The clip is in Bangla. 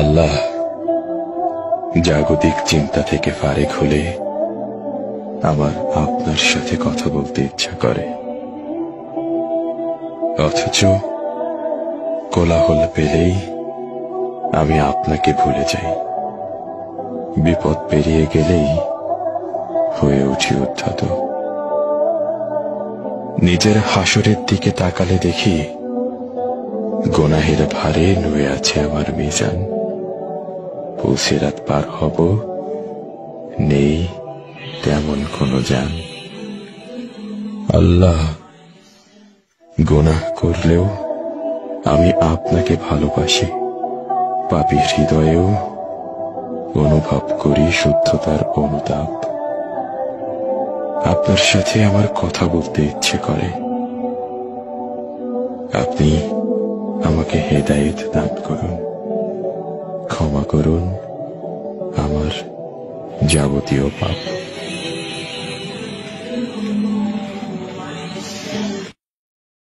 আল্লাহ, জাগতিক চিন্তা থেকে ফারেক হলে আমার আপনার সাথে কথা বলতে ইচ্ছা করে, অথচ কোলাহল পেলেই আমি আপনাকে ভুলে যাই। বিপদ পেরিয়ে গেলেই হয়ে উঠি উদ্ধত। নিজের হাসরের দিকে তাকালে দেখি গুনাহের ভারে নুয়ে আছে আমার মিজান। পুলসিরাত পার হব, নেই তেমন কোনো জান। আল্লাহ, গুনাহ করলেও আমি আপনাকে ভালোবাসি। পাপী হৃদয়েও অনুভব করি শুদ্ধতার অনুতাপ। আপনার সাথে আমার কথা বলতে ইচ্ছে করে। আপনি আমাকে হেদায়েত দান করুন, ক্ষমা করুন আমার যাবতীয় পাপ।